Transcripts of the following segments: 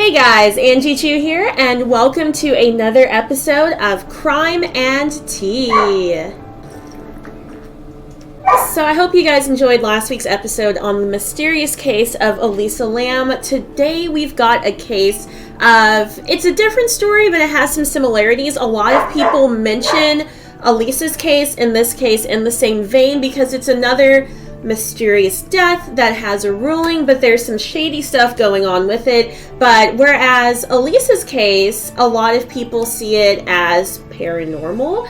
Hey guys, Angie Chu here, and welcome to another episode of Crime and Tea. So I hope you guys enjoyed last week's episode on the mysterious case of Elisa Lam. Today we've got a case of, it's a different story, but it has some similarities. A lot of people mention Elisa's case and this case in the same vein because it's another mysterious death that has a ruling, but there's some shady stuff going on with it. But whereas Elisa's case, a lot of people see it as paranormal,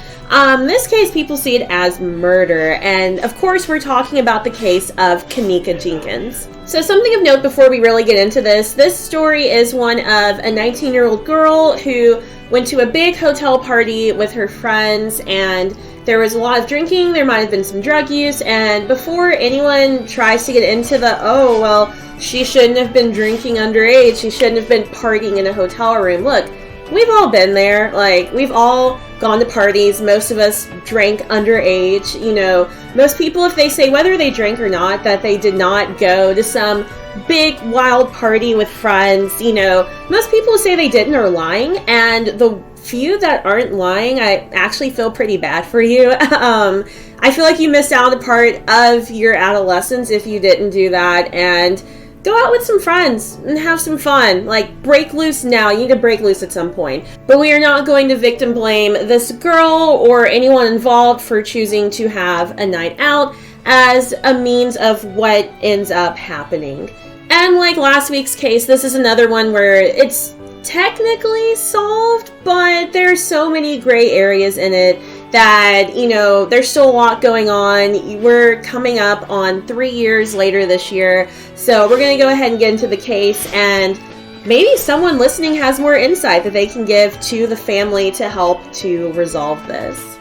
this case people see it as murder. And of course we're talking about the case of Kenneka Jenkins. So something of note before we really get into this story is one of a 19-year-old girl who went to a big hotel party with her friends, and there was a lot of drinking, there might have been some drug use, and before anyone tries to get into the, oh, well, she shouldn't have been drinking underage, she shouldn't have been partying in a hotel room. Look, we've all been there. Like, we've all gone to parties. Most of us drank underage. You know, most people, if they say whether they drank or not, that they did not go to some big wild party with friends, you know, most people who say they didn't are lying, and the few that aren't lying, I actually feel pretty bad for you. I feel like you missed out on a part of your adolescence if you didn't do that, and go out with some friends and have some fun. Like, break loose now. You need to break loose at some point. But we are not going to victim blame this girl or anyone involved for choosing to have a night out as a means of what ends up happening. And like last week's case, this is another one where it's technically solved, but there's so many gray areas in it that, you know, there's still a lot going on. We're coming up on 3 years later this year, so we're going to go ahead and get into the case, and maybe someone listening has more insight that they can give to the family to help to resolve this.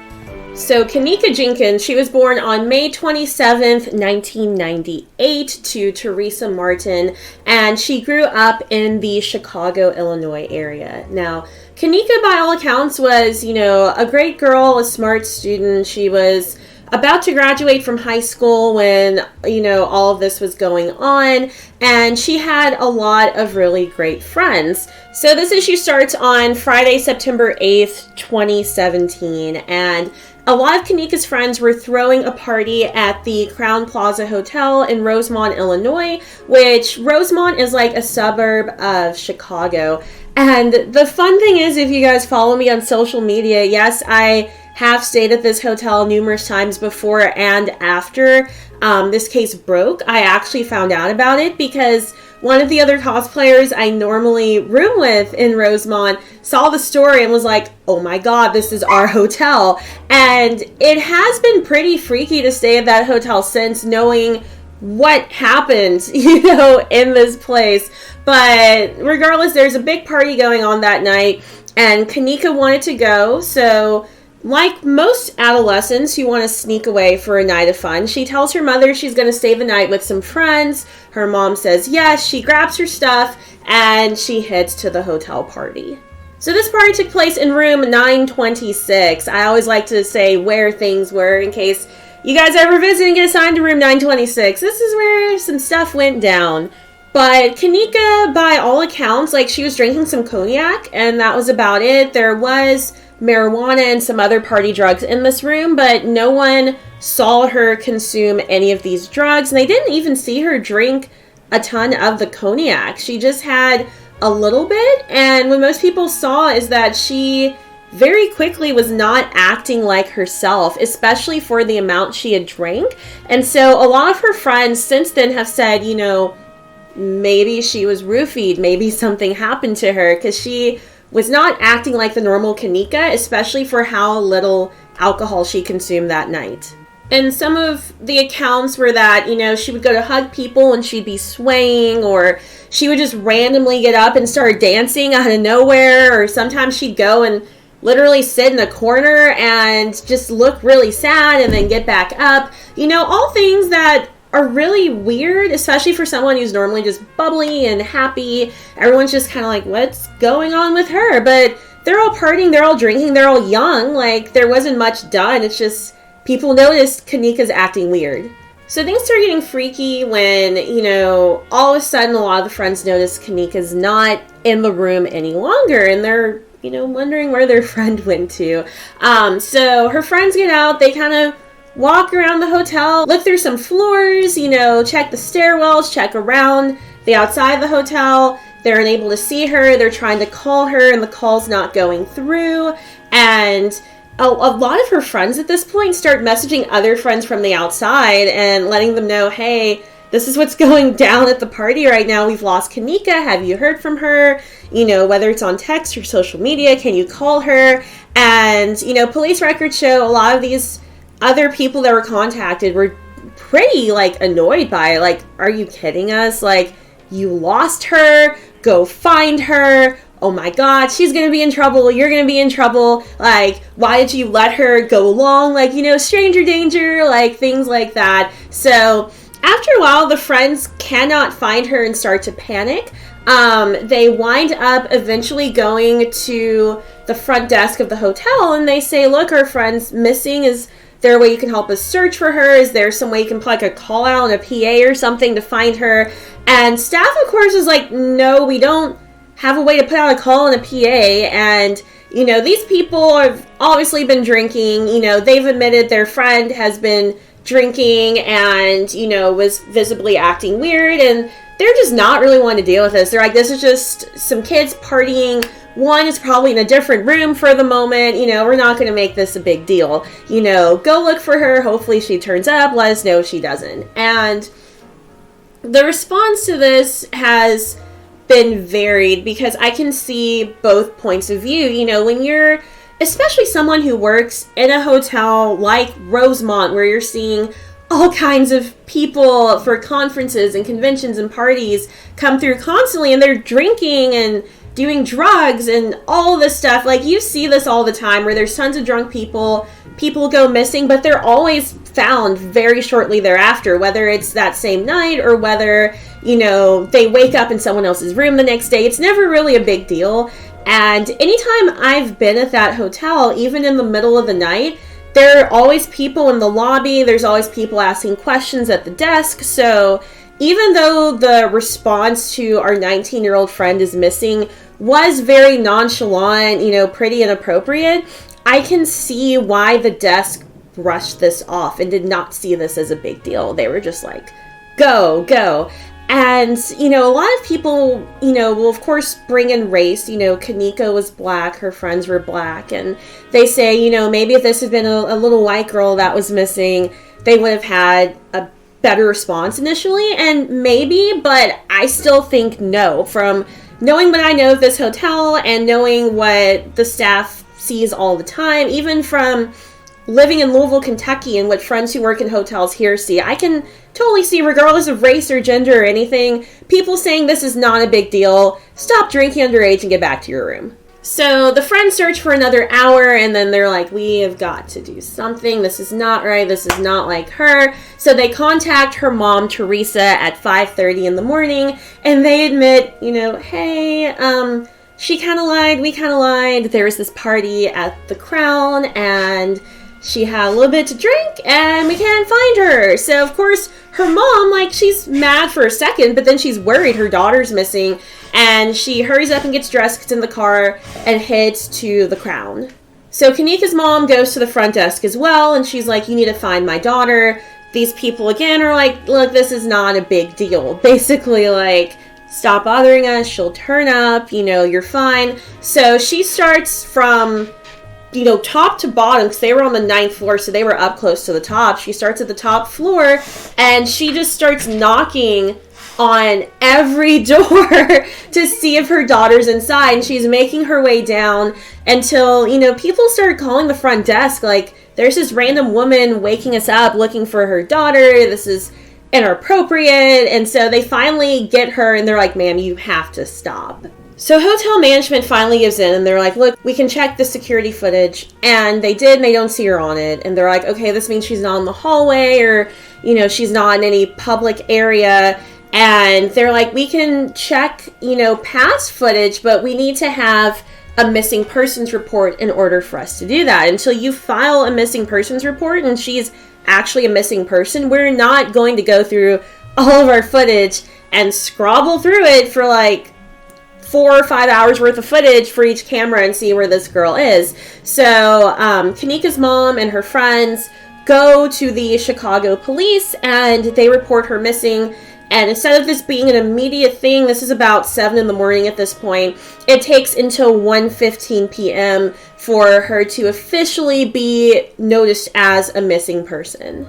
So Kenneka Jenkins, she was born on May 27th, 1998 to Teresa Martin, and she grew up in the Chicago, Illinois area. Now, Kenneka, by all accounts, was, you know, a great girl, a smart student. She was about to graduate from high school when, you know, all of this was going on, and she had a lot of really great friends. So this issue starts on Friday, September 8th, 2017, and a lot of Kenneka's friends were throwing a party at the Crown Plaza Hotel in Rosemont, Illinois, which Rosemont is like a suburb of Chicago. And the fun thing is, if you guys follow me on social media, yes, I have stayed at this hotel numerous times before and after this case broke. I actually found out about it because one of the other cosplayers I normally room with in Rosemont saw the story and was like, oh my god, this is our hotel. And it has been pretty freaky to stay at that hotel since, knowing what happened, you know, in this place. But regardless, there's a big party going on that night, and Kenneka wanted to go, so like most adolescents who want to sneak away for a night of fun, she tells her mother she's going to stay the night with some friends. Her mom says yes. She grabs her stuff and she heads to the hotel party. So this party took place in room 926. I always like to say where things were in case you guys ever visit and get assigned to room 926. This is where some stuff went down. But Kenneka, by all accounts, like, she was drinking some cognac and that was about it. There was marijuana and some other party drugs in this room, but no one saw her consume any of these drugs, and they didn't even see her drink a ton of the cognac. She just had a little bit, and what most people saw is that she very quickly was not acting like herself, especially for the amount she had drank. And so a lot of her friends since then have said, you know, maybe she was roofied, maybe something happened to her, because she was not acting like the normal Kenneka, especially for how little alcohol she consumed that night. And some of the accounts were that, you know, she would go to hug people and she'd be swaying, or she would just randomly get up and start dancing out of nowhere, or sometimes she'd go and literally sit in a corner and just look really sad and then get back up. You know, all things that are really weird, especially for someone who's normally just bubbly and happy. Everyone's just kind of like, what's going on with her? But they're all partying, they're all drinking, they're all young. Like, there wasn't much done. It's just people noticed Kenneka's acting weird. So things start getting freaky when, all of a sudden a lot of the friends notice Kenneka's not in the room any longer, and they're, wondering where their friend went to. So her friends get out, they kind of walk around the hotel, look through some floors, check the stairwells, check around the outside of the hotel. They're unable to see her. They're trying to call her, and the call's not going through. And a lot of her friends at this point start messaging other friends from the outside and letting them know, hey, this is what's going down at the party right now. We've lost Kenneka. Have you heard from her? Whether it's on text or social media, can you call her? And, police records show a lot of these other people that were contacted were pretty, annoyed by it. Are you kidding us? You lost her. Go find her. Oh my God, she's going to be in trouble. You're going to be in trouble. Why did you let her go along? Stranger danger, things like that. So after a while, the friends cannot find her and start to panic. They wind up eventually going to the front desk of the hotel, and they say, look, our friend's missing. Is there a way you can help us search for her? Is there some way you can put a call out on a PA or something to find her? And staff, of course, is no, we don't have a way to put out a call on a PA. And, these people have obviously been drinking. They've admitted their friend has been drinking and, was visibly acting weird. And they're just not really wanting to deal with this. They're like, this is just some kids partying. One is probably in a different room for the moment. We're not going to make this a big deal. Go look for her. Hopefully she turns up. Let us know if she doesn't. And the response to this has been varied because I can see both points of view. When you're, especially someone who works in a hotel like Rosemont, where you're seeing all kinds of people for conferences and conventions and parties come through constantly, and they're drinking and doing drugs and all this stuff. You see this all the time where there's tons of drunk people go missing, but they're always found very shortly thereafter, whether it's that same night or whether, they wake up in someone else's room the next day. It's never really a big deal. And anytime I've been at that hotel, even in the middle of the night, there are always people in the lobby. There's always people asking questions at the desk. So even though the response to our 19-year-old friend is missing was very nonchalant, pretty inappropriate, I can see why the desk brushed this off and did not see this as a big deal. They were just like, go. And, a lot of people, will of course bring in race. Kenneka was black, her friends were black, and they say, maybe if this had been a little white girl that was missing, they would have had a better response initially, and maybe, but I still think no. From knowing what I know of this hotel and knowing what the staff sees all the time, even from living in Louisville, Kentucky, and what friends who work in hotels here see, I can totally see, regardless of race or gender or anything, people saying this is not a big deal, stop drinking underage and get back to your room. So the friends search for another hour, and then they're like, we have got to do something. This is not right. This is not like her. So they contact her mom, Teresa, at 5:30 in the morning, and they admit, hey, she kind of lied, we kind of lied. There was this party at the Crown, and she had a little bit to drink, and we can't find her. So, of course, her mom, she's mad for a second, but then she's worried her daughter's missing, and she hurries up and gets dressed, gets in the car, and heads to the Crown. So Kenneka's mom goes to the front desk as well, and she's like, you need to find my daughter. These people, again, are like, look, this is not a big deal. Basically, stop bothering us, she'll turn up, you're fine. So she starts from, top to bottom, because they were on the 9th floor, so they were up close to the top. She starts at the top floor, and she just starts knocking on every door to see if her daughter's inside, and she's making her way down until, people start calling the front desk, there's this random woman waking us up looking for her daughter, this is inappropriate. And so they finally get her, and they're like, ma'am, you have to stop. So hotel management finally gives in, and they're like, look, we can check the security footage. And they did, and they don't see her on it. And they're like, okay, this means she's not in the hallway, or, she's not in any public area. And they're like, we can check, past footage, but we need to have a missing persons report in order for us to do that. Until you file a missing persons report and she's actually a missing person, we're not going to go through all of our footage and scrabble through it for like 4 or 5 hours worth of footage for each camera and see where this girl is. So Kenneka's mom and her friends go to the Chicago police and they report her missing. And instead of this being an immediate thing, this is about 7 in the morning at this point, it takes until 1:15 p.m. for her to officially be noticed as a missing person.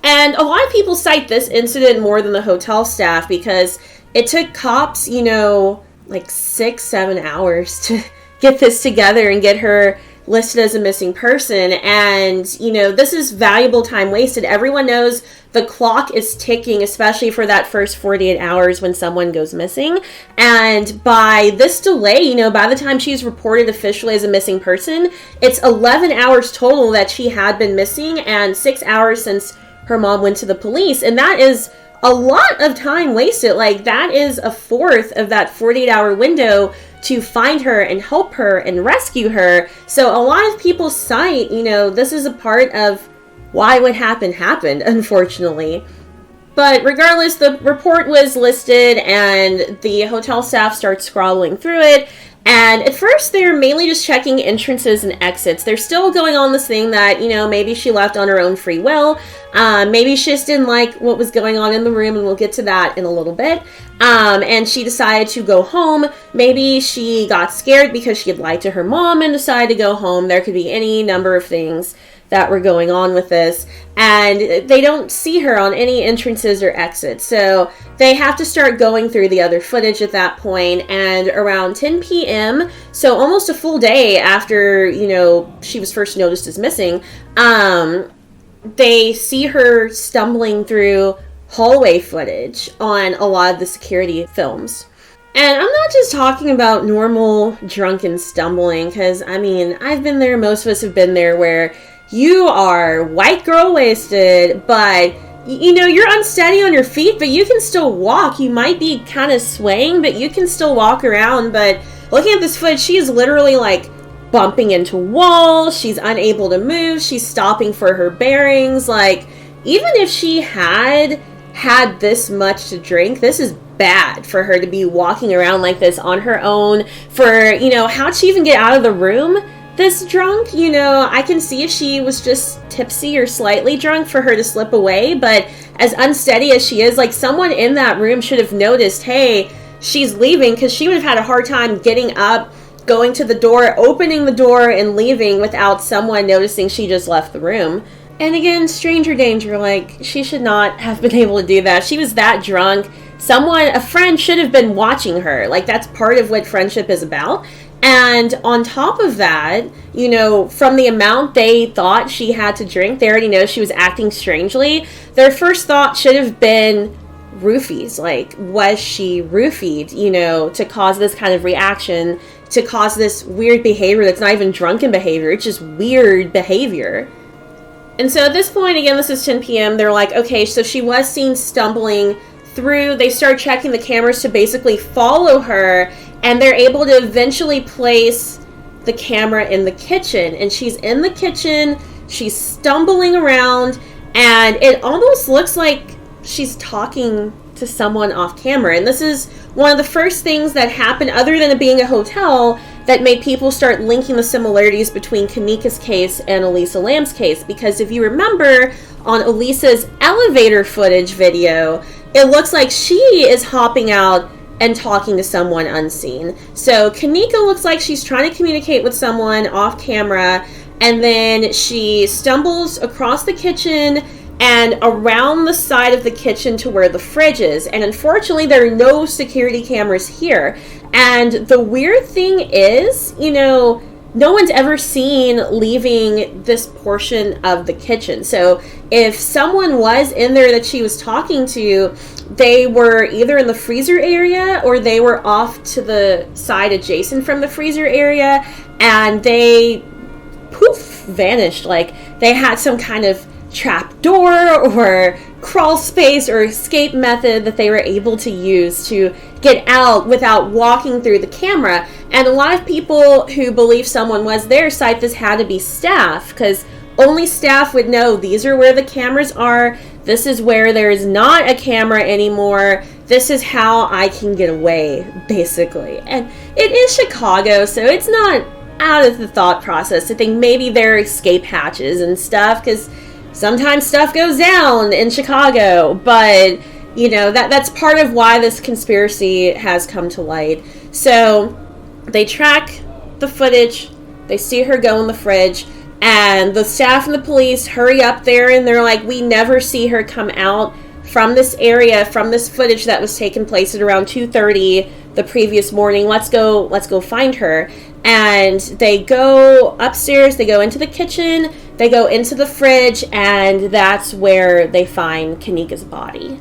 And a lot of people cite this incident more than the hotel staff because it took cops, like 6-7 hours to get this together and get her listed as a missing person. And this is valuable time wasted. Everyone knows the clock is ticking, especially for that first 48 hours when someone goes missing. And by this delay, by the time she's reported officially as a missing person, it's 11 hours total that she had been missing and 6 hours since her mom went to the police. And that is a lot of time wasted. Like, that is a fourth of that 48-hour window to find her and help her and rescue her. So a lot of people cite, this is a part of why what happened, unfortunately. But regardless, the report was listed and the hotel staff starts scrolling through it. And at first, they're mainly just checking entrances and exits. They're still going on this thing that, maybe she left on her own free will. Maybe she just didn't like what was going on in the room, and we'll get to that in a little bit. And she decided to go home. Maybe she got scared because she had lied to her mom and decided to go home. There could be any number of things that were going on with this. And they don't see her on any entrances or exits. So they have to start going through the other footage at that point. And around 10 p.m., so almost a full day after, she was first noticed as missing, they see her stumbling through hallway footage on a lot of the security films. And I'm not just talking about normal drunken stumbling, because, I've been there, most of us have been there, where you are white girl wasted, but, you're unsteady on your feet, but you can still walk. You might be kind of swaying, but you can still walk around. But looking at this footage, she is literally, like, bumping into walls. She's unable to move. She's stopping for her bearings. Like, even if she had this much to drink, this is bad for her to be walking around like this on her own. For, how'd she even get out of the room this drunk? I can see if she was just tipsy or slightly drunk for her to slip away, but as unsteady as she is, like, someone in that room should have noticed, hey, she's leaving, because she would have had a hard time getting up, going to the door, opening the door, and leaving without someone noticing she just left the room. And again, stranger danger, like, she should not have been able to do that. She was that drunk. A friend should have been watching her. Like, that's part of what friendship is about. And on top of that, from the amount they thought she had to drink, they already know she was acting strangely. Their first thought should have been roofies. Like, was she roofied, to cause this kind of reaction, to cause this weird behavior that's not even drunken behavior, it's just weird behavior. And so at this point, again, this is 10 p.m., they're like, okay, so she was seen stumbling through. They start checking the cameras to basically follow her, and they're able to eventually place the camera in the kitchen. And she's in the kitchen, she's stumbling around, and it almost looks like she's talking to someone off camera. And this is one of the first things that happened, other than it being a hotel, that made people start linking the similarities between Kenneka's case and Elisa Lam's case. Because if you remember, on Elisa's elevator footage video, it looks like she is hopping out and talking to someone unseen. So Kenneka looks like she's trying to communicate with someone off camera, and then she stumbles across the kitchen and around the side of the kitchen to where the fridge is. And unfortunately, there are no security cameras here. And the weird thing is, no one's ever seen leaving this portion of the kitchen. So if someone was in there that she was talking to, they were either in the freezer area or they were off to the side adjacent from the freezer area, and they vanished. Like, they had some kind of trap door or crawl space or escape method that they were able to use to get out without walking through the camera. And a lot of people who believe someone was there cite this had to be staff, because only staff would know these are where the cameras are. This is where there is not a camera anymore. This is how I can get away, basically. And it is Chicago, so it's not out of the thought process to think maybe there are escape hatches and stuff, because sometimes stuff goes down in Chicago. But, you know, that's part of why this conspiracy has come to light. So they track the footage, they see her go in the fridge, and the staff and the police hurry up there, and they're like, we never see her come out from this area, from this footage that was taking place at around 2:30 the previous morning. Let's go find her. And they go upstairs, they go into the kitchen, they go into the fridge, and that's where they find Kenneka's body.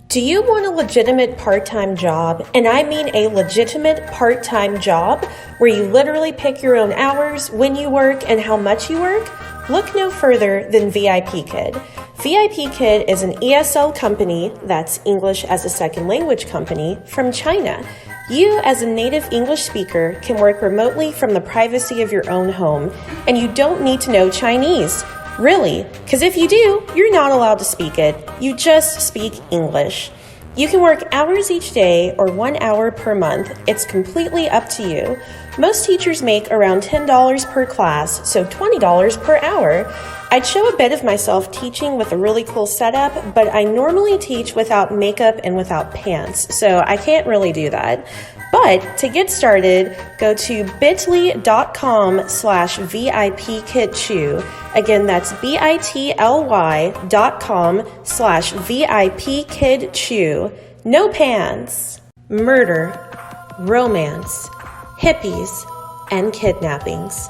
Do you want a legitimate part-time job? And I mean a legitimate part-time job where you literally pick your own hours, when you work, and how much you work? Look no further than VIP Kid. VIP Kid is an ESL company, that's English as a Second Language company, from China. You, as a native English speaker, can work remotely from the privacy of your own home, and you don't need to know Chinese. Really, because if you do, you're not allowed to speak it. You just speak English. You can work hours each day or 1 hour per month. It's completely up to you. Most teachers make around $10 per class, so $20 per hour. I'd show a bit of myself teaching with a really cool setup, but I normally teach without makeup and without pants, so I can't really do that. But to get started, go to bit.ly/VIPKidChew. Again, that's bit.ly.com/VIPKidChew. No pants. Murder, romance, hippies, and kidnappings.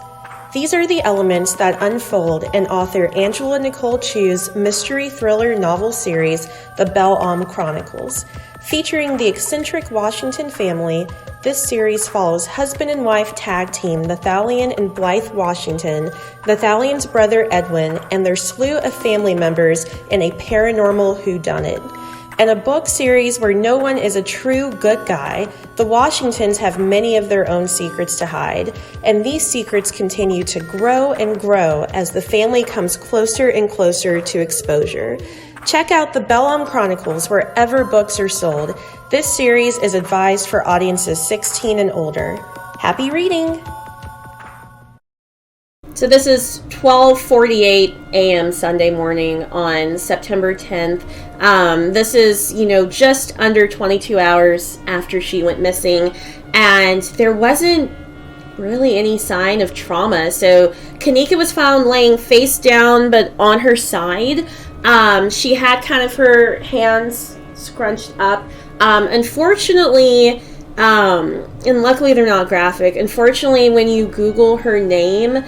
These are the elements that unfold in author Angela Nicole Chew's mystery thriller novel series, The Belle-Homme Chronicles. Featuring the eccentric Washington family, this series follows husband and wife tag team the Thalian and Blythe Washington, the Thalian's brother Edwin, and their slew of family members in a paranormal whodunit. In a book series where no one is a true good guy, the Washingtons have many of their own secrets to hide, and these secrets continue to grow and grow as the family comes closer and closer to exposure. Check out the Belle-Homme Chronicles wherever books are sold. This series is advised for audiences 16 and older. Happy reading! So this is 12:48 a.m. Sunday morning on September 10th. This is, just under 22 hours after she went missing, and there wasn't really any sign of trauma. So Kenneka was found laying face down, but on her side. She had kind of her hands scrunched up. Unfortunately, and luckily they're not graphic, unfortunately when you Google her name,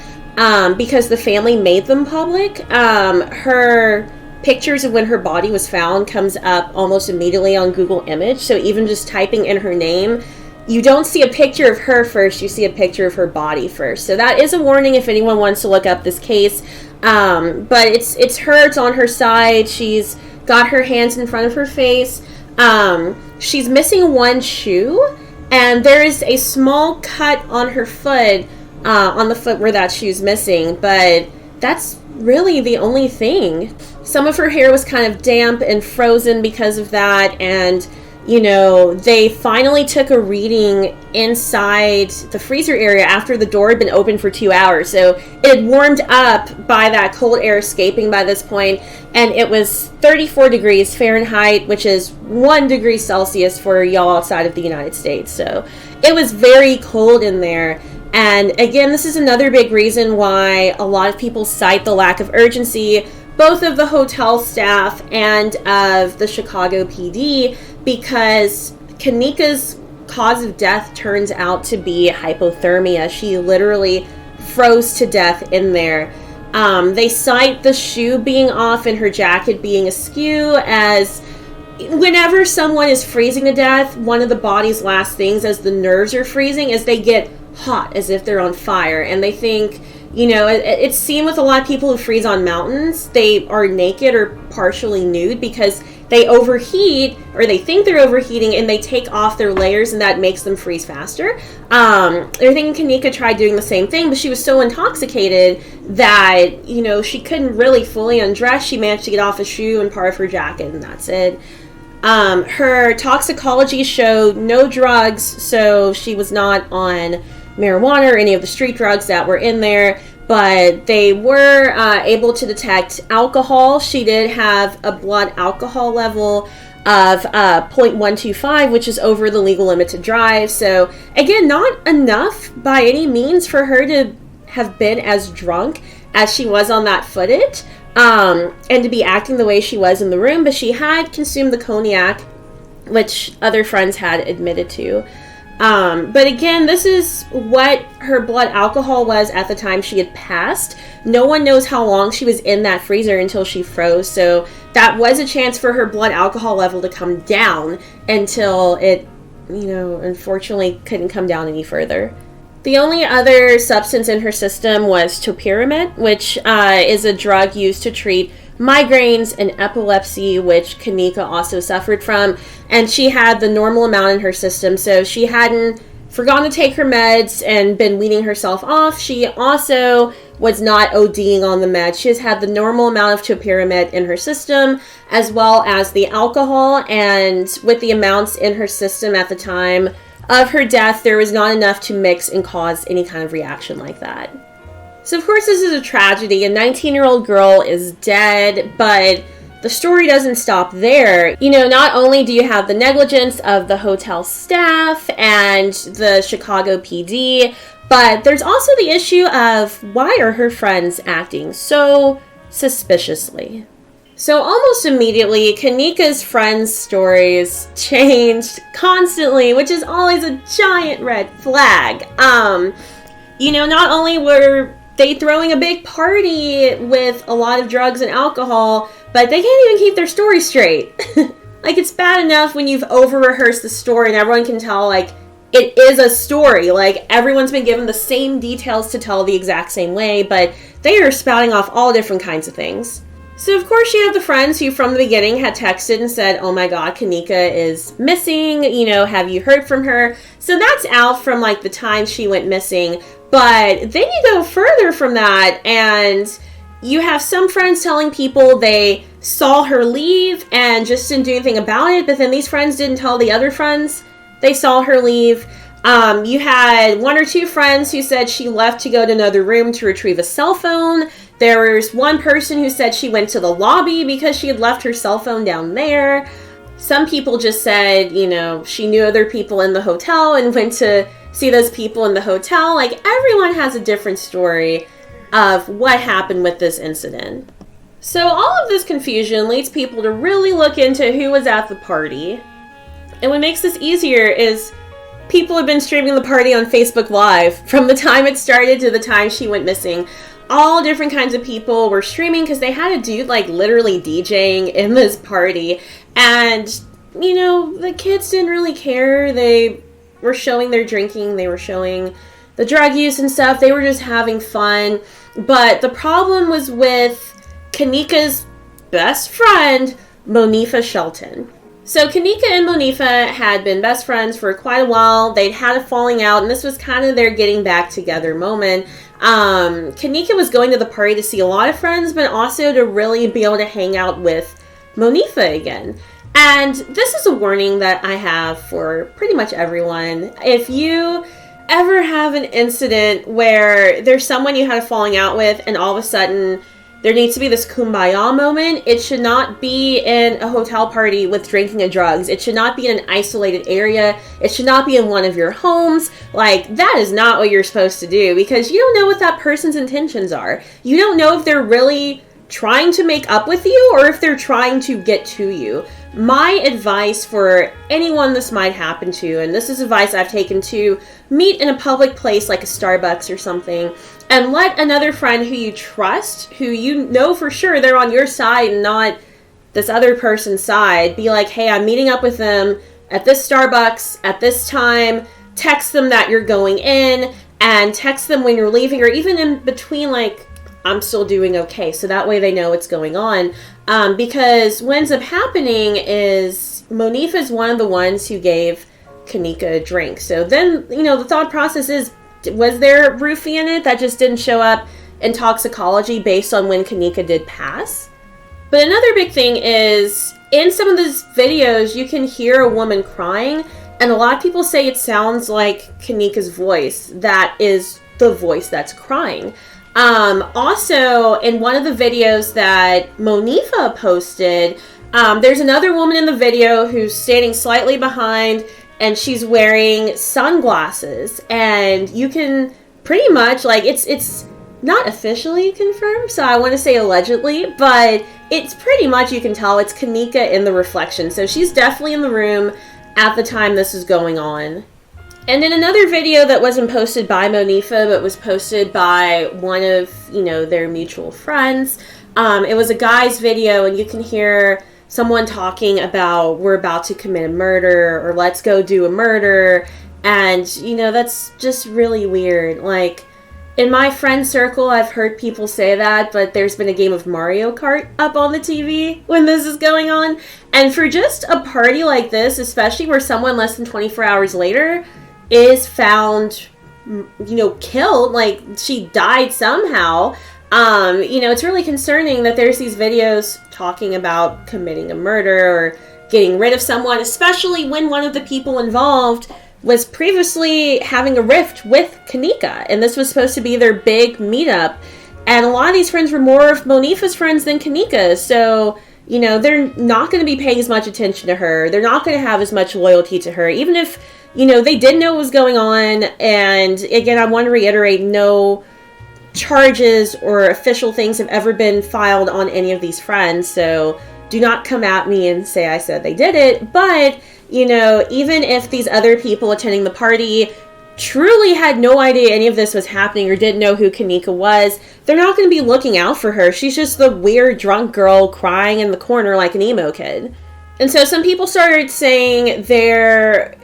because the family made them public, her pictures of when her body was found comes up almost immediately on Google Image. So even just typing in her name, you don't see a picture of her first, you see a picture of her body first. So that is a warning if anyone wants to look up this case. But it's her, it's on her side. She's got her hands in front of her face. She's missing one shoe, and there is a small cut on her foot, on the foot where that shoe's missing, but that's really the only thing. Some of her hair was kind of damp and frozen because of that, and they finally took a reading inside the freezer area after the door had been open for 2 hours. So it had warmed up by that cold air escaping by this point, and it was 34 degrees Fahrenheit, which is 1 degree Celsius for y'all outside of the United States. So it was very cold in there. And again, this is another big reason why a lot of people cite the lack of urgency, both of the hotel staff and of the Chicago PD, because Kenneka's cause of death turns out to be hypothermia. She literally froze to death in there. They cite the shoe being off and her jacket being askew, as whenever someone is freezing to death, one of the body's last things as the nerves are freezing is they get hot, as if they're on fire, and they think, it's seen with a lot of people who freeze on mountains. They are naked or partially nude because they overheat, or they think they're overheating, and they take off their layers, and that makes them freeze faster. They're thinking Kenneka tried doing the same thing, but she was so intoxicated that, you know, she couldn't really fully undress. She managed to get off a shoe and part of her jacket, and that's it. Her toxicology showed no drugs, so she was not on marijuana or any of the street drugs that were in there, but they were able to detect alcohol. She did have a blood alcohol level of 0.125, which is over the legal limit to drive. So again, not enough by any means for her to have been as drunk as she was on that footage, and to be acting the way she was in the room, but she had consumed the cognac, which other friends had admitted to. But again, this is what her blood alcohol was at the time she had passed. No one knows how long she was in that freezer until she froze, so that was a chance for her blood alcohol level to come down until it, you know, unfortunately couldn't come down any further. The only other substance in her system was topiramate, which is a drug used to treat migraines and epilepsy, which Kenneka also suffered from, and she had the normal amount in her system, so she hadn't forgotten to take her meds and been weaning herself off. She also was not ODing on the meds. She has had the normal amount of topiramate in her system, as well as the alcohol, and with the amounts in her system at the time of her death, there was not enough to mix and cause any kind of reaction like that. So of course this is a tragedy. A 19-year-old girl is dead, but the story doesn't stop there. You know, not only do you have the negligence of the hotel staff and the Chicago PD, but there's also the issue of why are her friends acting so suspiciously? So almost immediately, Kenneka's friends' stories changed constantly, which is always a giant red flag. You know, not only were they throwing a big party with a lot of drugs and alcohol, but they can't even keep their story straight. Like, it's bad enough when you've over-rehearsed the story and everyone can tell, like, it is a story. Like, everyone's been given the same details to tell the exact same way, but they are spouting off all different kinds of things. So, of course, you have the friends who from the beginning had texted and said, oh my god, Kenneka is missing, you know, have you heard from her? So that's out from, like, the time she went missing. But then you go further from that, and you have some friends telling people they saw her leave and just didn't do anything about it, but then these friends didn't tell the other friends they saw her leave. You had one or two friends who said she left to go to another room to retrieve a cell phone. There was one person who said she went to the lobby because she had left her cell phone down there. Some people just said, you know, she knew other people in the hotel and went to see those people in the hotel. Like, everyone has a different story of what happened with this incident. So all of this confusion leads people to really look into who was at the party. And what makes this easier is people have been streaming the party on Facebook Live from the time it started to the time she went missing. All different kinds of people were streaming because they had a dude, like, literally DJing in this party. And, you know, the kids didn't really care. They were showing their drinking. They were showing the drug use and stuff. They were just having fun. But the problem was with Kenneka's best friend, Monifa Shelton. So Kenneka and Monifa had been best friends for quite a while. They'd had a falling out, and this was kind of their getting back together moment. Kenneka was going to the party to see a lot of friends, but also to really be able to hang out with Monifa again. And this is a warning that I have for pretty much everyone. If you ever have an incident where there's someone you had a falling out with and all of a sudden there needs to be this kumbaya moment, it should not be in a hotel party with drinking and drugs. It should not be in an isolated area. It should not be in one of your homes. Like, that is not what you're supposed to do, because you don't know what that person's intentions are. You don't know if they're really trying to make up with you or if they're trying to get to you. My advice for anyone this might happen to, and this is advice I've taken to meet in a public place like a Starbucks or something, and let another friend who you trust, who you know for sure they're on your side and not this other person's side, be like, hey, I'm meeting up with them at this Starbucks at this time. Text them that you're going in, and text them when you're leaving, or even in between, like, I'm still doing okay. So that way they know what's going on. Because what ends up happening is Monifa is one of the ones who gave Kenneka a drink. So then, the thought process is, was there roofie in it that just didn't show up in toxicology based on when Kenneka did pass? But another big thing is, in some of these videos, you can hear a woman crying, and a lot of people say it sounds like Kenneka's voice. That is the voice that's crying. Also, in one of the videos that Monifa posted, there's another woman in the video who's standing slightly behind, and she's wearing sunglasses. And you can pretty much, it's not officially confirmed, so I want to say allegedly, but it's pretty much, you can tell it's Kenneka in the reflection. So she's definitely in the room at the time this is going on. And in another video that wasn't posted by Monifa, but was posted by one of, their mutual friends, it was a guy's video, and you can hear someone talking about, we're about to commit a murder, or let's go do a murder. And, that's just really weird. Like, in my friend circle, I've heard people say that, but there's been a game of Mario Kart up on the TV when this is going on. And for just a party like this, especially where someone less than 24 hours later is found, killed, like she died somehow, it's really concerning that there's these videos talking about committing a murder or getting rid of someone, especially when one of the people involved was previously having a rift with Kenneka, and this was supposed to be their big meetup. And a lot of these friends were more of Monifa's friends than Kenneka's, so, they're not going to be paying as much attention to her. They're not going to have as much loyalty to her, even if, they did know what was going on. And again, I want to reiterate, no charges or official things have ever been filed on any of these friends, so do not come at me and say I said they did it. But even if these other people attending the party truly had no idea any of this was happening or didn't know who Kenneka was, they're not going to be looking out for her. She's just the weird drunk girl crying in the corner like an emo kid. And so some people started saying they're,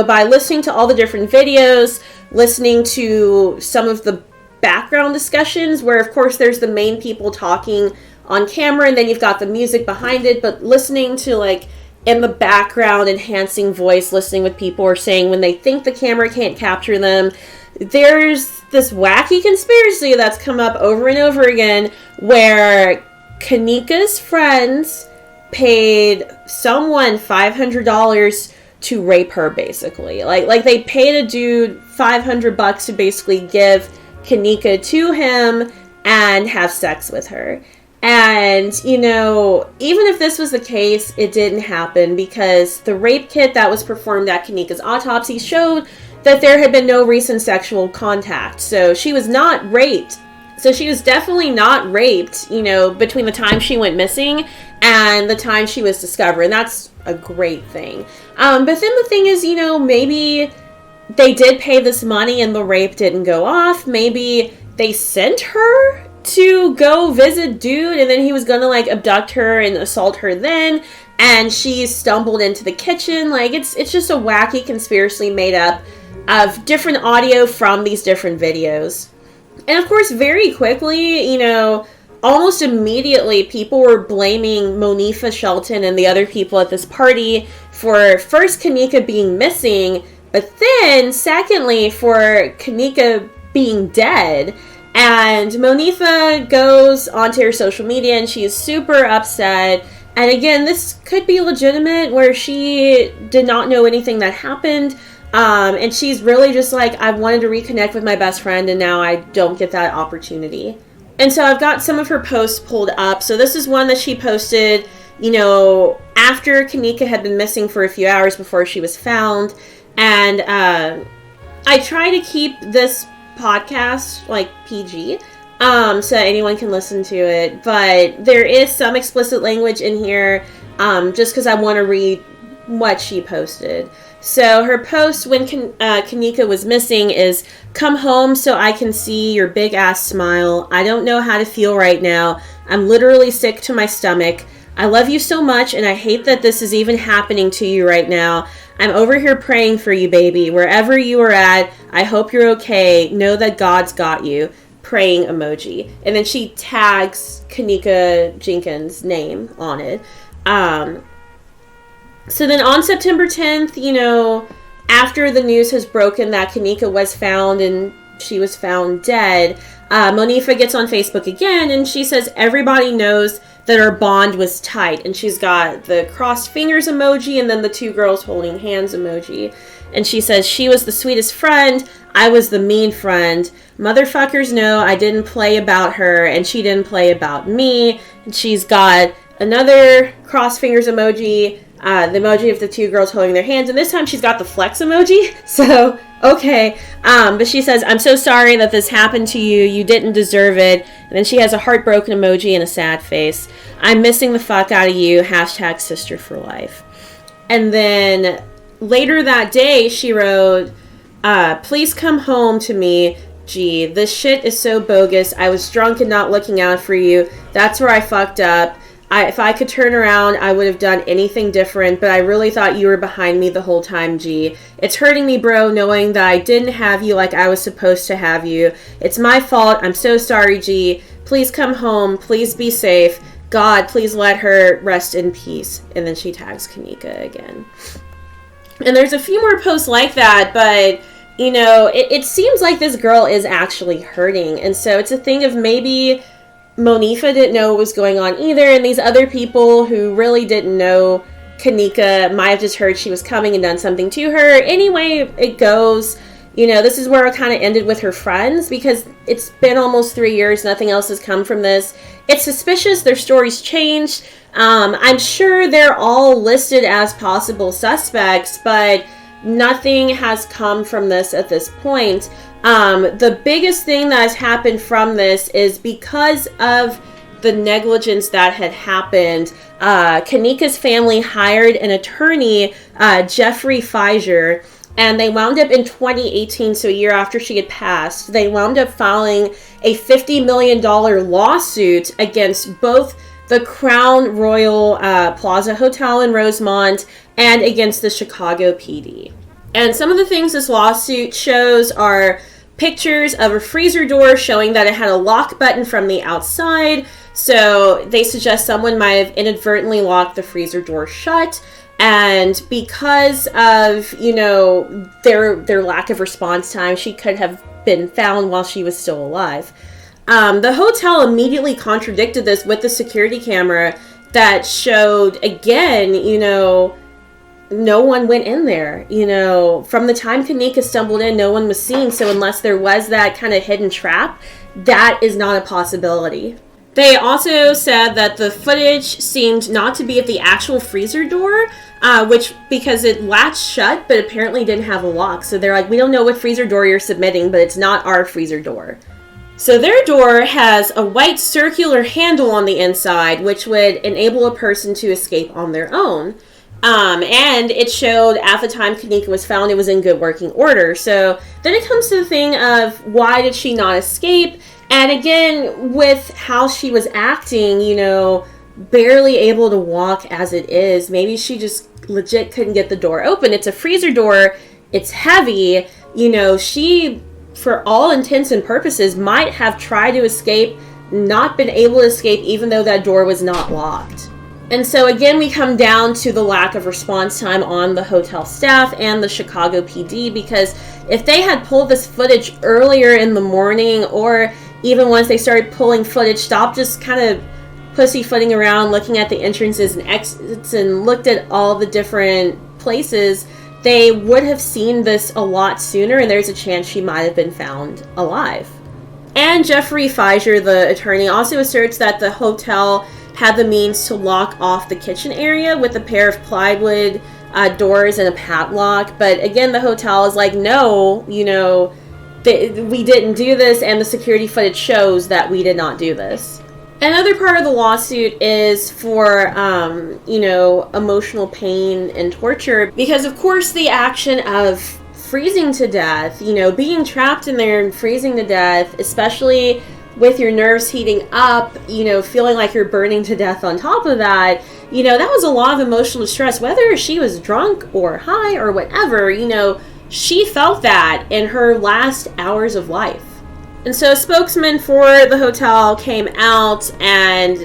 by listening to all the different videos, listening to some of the background discussions where, of course, there's the main people talking on camera and then you've got the music behind it, but listening to, in the background, enhancing voice, listening with people are saying when they think the camera can't capture them, there's this wacky conspiracy that's come up over and over again where Kenneka's friends paid someone $500 to rape her, basically. Like they paid a dude $500 to basically give Kenneka to him and have sex with her. And, even if this was the case, it didn't happen because the rape kit that was performed at Kenneka's autopsy showed that there had been no recent sexual contact. So she was not raped. So she was definitely not raped, between the time she went missing and the time she was discovered. And that's a great thing. But then the thing is, maybe they did pay this money and the rape didn't go off. Maybe they sent her to go visit dude and then he was gonna abduct her and assault her then, and she stumbled into the kitchen. It's just a wacky conspiracy made up of different audio from these different videos. And of course, very quickly, almost immediately, people were blaming Monifa Shelton and the other people at this party for first Kenneka being missing, but then secondly for Kenneka being dead. And Monifa goes onto her social media and she is super upset. And again, this could be legitimate where she did not know anything that happened. And she's really just I wanted to reconnect with my best friend and now I don't get that opportunity. And so I've got some of her posts pulled up. So this is one that she posted, after Kenneka had been missing for a few hours before she was found. And I try to keep this podcast PG so anyone can listen to it, but there is some explicit language in here just because I want to read what she posted. So her post when Kenneka was missing is, "Come home so I can see your big ass smile. I don't know how to feel right now. I'm literally sick to my stomach. I love you so much and I hate that this is even happening to you right now. I'm over here praying for you, baby. Wherever you are at, I hope you're okay. Know that God's got you. praying emoji. And then she tags Kenneka Jenkins' name on it. So then on September 10th, you know, after the news has broken that Kenneka was found and she was found dead, Monifa gets on Facebook again and she says everybody knows that our bond was tight. And she's got the crossed fingers emoji and then the two girls holding hands emoji. And she says she was the sweetest friend. I was the mean friend. Motherfuckers know I didn't play about her and she didn't play about me. And she's got another crossed fingers emoji, the emoji of the two girls holding their hands. And this time she's got the flex emoji. So, okay. But she says, I'm so sorry that this happened to you. You didn't deserve it. And then she has a heartbroken emoji and a sad face. I'm missing the fuck out of you. Hashtag sister for life. And then later that day, she wrote, please come home to me. Gee, this shit is so bogus. I was drunk and not looking out for you. That's where I fucked up. If I could turn around, I would have done anything different, but I really thought you were behind me the whole time, G. It's hurting me, bro, knowing that I didn't have you like I was supposed to have you. It's my fault. I'm so sorry, G. Please come home. Please be safe. God, please let her rest in peace. And then she tags Kenneka again. And there's a few more posts like that, but, you know, it seems like this girl is actually hurting. And so it's a thing of maybe Monifa didn't know what was going on either, and these other people who really didn't know Kenneka might have just heard she was coming and done something to her. Anyway, it goes. You know, this is where it kind of ended with her friends, because it's been almost 3 years. Nothing else has come from this. It's suspicious. Their stories changed. I'm sure they're all listed as possible suspects, but nothing has come from this at this point. The biggest thing that has happened from this is because of the negligence that had happened. Kenneka's family hired an attorney, Jeffrey Fisher, and they wound up in 2018, so a year after she had passed, they wound up filing a $50 million lawsuit against both the Crown Royal Plaza Hotel in Rosemont and against the Chicago PD. And some of the things this lawsuit shows are pictures of a freezer door showing that it had a lock button from the outside. So they suggest someone might have inadvertently locked the freezer door shut. And because of, you know, their lack of response time, she could have been found while she was still alive. The hotel immediately contradicted this with the security camera that showed, again, you know, no one went in there. You know, from the time Kenneka stumbled in, no one was seen. So unless there was that kind of hidden trap, that is not a possibility. They also said that the footage seemed not to be at the actual freezer door, because it latched shut, but apparently didn't have a lock. So they're like, we don't know what freezer door you're submitting, but it's not our freezer door. So their door has a white circular handle on the inside, which would enable a person to escape on their own. And it showed at the time Kenneka was found, it was in good working order. So then it comes to the thing of, why did she not escape? And again, with how she was acting, you know, barely able to walk as it is, maybe she just legit couldn't get the door open. It's a freezer door. It's heavy. You know, she, for all intents and purposes, might have tried to escape, not been able to escape, even though that door was not locked. And so again, we come down to the lack of response time on the hotel staff and the Chicago PD, because if they had pulled this footage earlier in the morning, or even once they started pulling footage, stopped just kind of pussyfooting around, looking at the entrances and exits, and looked at all the different places, they would have seen this a lot sooner, and there's a chance she might have been found alive. And Jeffrey Fisher, the attorney, also asserts that the hotel had the means to lock off the kitchen area with a pair of plywood doors and a padlock. But again, the hotel is like, no, you know, we didn't do this, and the security footage shows that we did not do this. Another part of the lawsuit is for, you know, emotional pain and torture, because of course the action of freezing to death, you know, being trapped in there and freezing to death, especially with your nerves heating up, you know, feeling like you're burning to death on top of that, you know, that was a lot of emotional distress. Whether she was drunk or high or whatever, you know, she felt that in her last hours of life. And so a spokesman for the hotel came out and,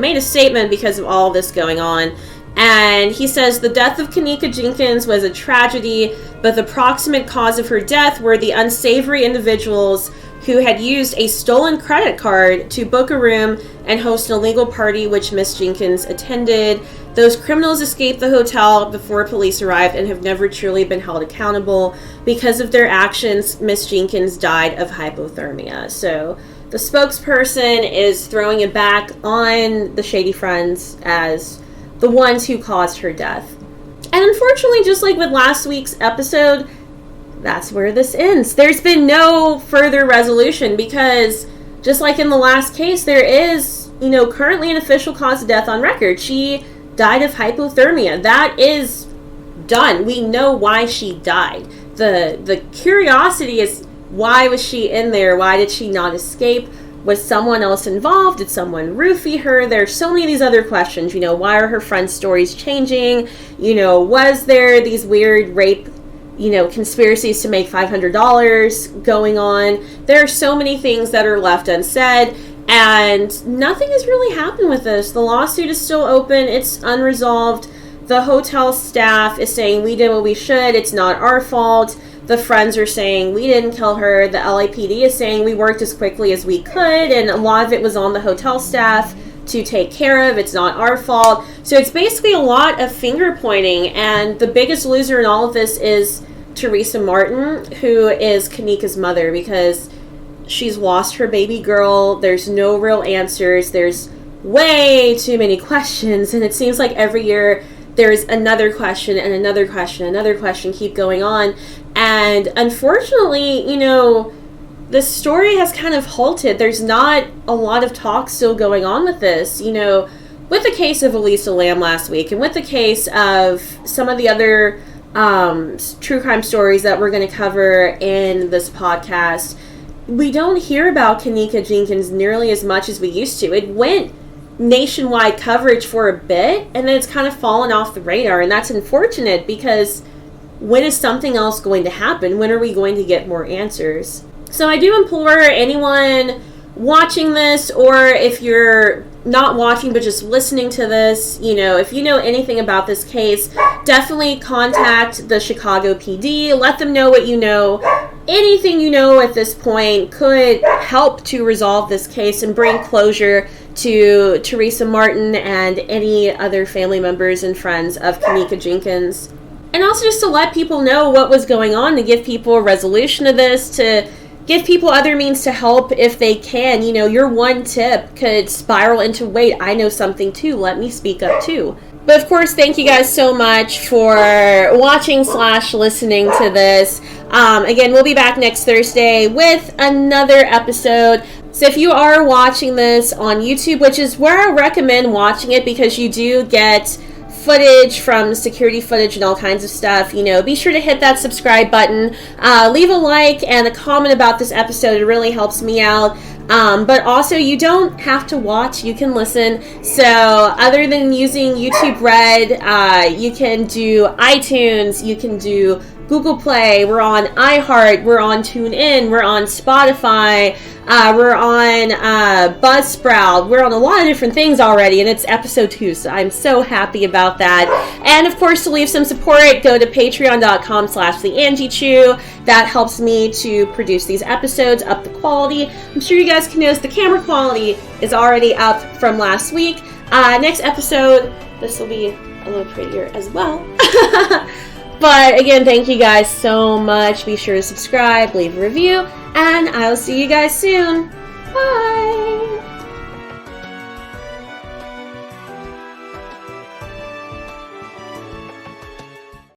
made a statement because of all this going on. And he says the death of Kenneka Jenkins was a tragedy, but the proximate cause of her death were the unsavory individuals who had used a stolen credit card to book a room and host an illegal party which Miss Jenkins attended. Those criminals escaped the hotel before police arrived and have never truly been held accountable. Because of their actions, Miss Jenkins died of hypothermia. So the spokesperson is throwing it back on the Shady Friends as the ones who caused her death. And unfortunately, just like with last week's episode, that's where this ends. There's been no further resolution because, just like in the last case, there is, currently an official cause of death on record. She died of hypothermia. That is done. We know why she died. The curiosity is, why was she in there? Why did she not escape? Was someone else involved? Did someone roofie her? There's so many of these other questions. Why are her friends' stories changing? Was there these weird rape, conspiracies to make $500 going on? There are so many things that are left unsaid, and nothing has really happened with this. The lawsuit is still open. It's unresolved. The hotel staff is saying we did what we should. It's not our fault. The friends are saying we didn't kill her. The LAPD is saying we worked as quickly as we could, and a lot of it was on the hotel staff to take care of. It's not our fault. So it's basically a lot of finger pointing, and the biggest loser in all of this is Teresa Martin, who is Kenneka's mother, because she's lost her baby girl. There's no real answers. There's way too many questions, and it seems like every year there's another question and another question, another question keep going on. And unfortunately, this story has kind of halted. There's not a lot of talk still going on with this. With the case of Elisa Lam last week, and with the case of some of the other true crime stories that we're going to cover in this podcast, we don't hear about Kenneka Jenkins nearly as much as we used to. It went nationwide coverage for a bit, and then it's kind of fallen off the radar, and that's unfortunate because when is something else going to happen? When are we going to get more answers? So I do implore anyone watching this, or if you're not watching but just listening to this, if you know anything about this case, definitely contact the Chicago PD. Let them know what you know. Anything you know at this point could help to resolve this case and bring closure to Teresa Martin and any other family members and friends of Kenneka Jenkins. And also just to let people know what was going on, to give people a resolution to this, to give people other means to help if they can. Your one tip could spiral into, wait, I know something too, let me speak up too. But of course, thank you guys so much for watching/listening to this. Again, we'll be back next Thursday with another episode. So if you are watching this on YouTube, which is where I recommend watching it because you do get footage from security footage and all kinds of stuff, be sure to hit that subscribe button, leave a like and a comment about this episode. It really helps me out. But also, you don't have to watch, you can listen. So other than using YouTube Red, you can do iTunes, you can do Google Play, we're on iHeart, we're on TuneIn, we're on Spotify, we're on Buzzsprout, we're on a lot of different things already, and it's episode 2, so I'm so happy about that. And of course, to leave some support, go to patreon.com/theangiechew. That helps me to produce these episodes, up the quality. I'm sure you guys can notice the camera quality is already up from last week. Next episode, this will be a little prettier as well. But again, thank you guys so much. Be sure to subscribe, leave a review, and I'll see you guys soon.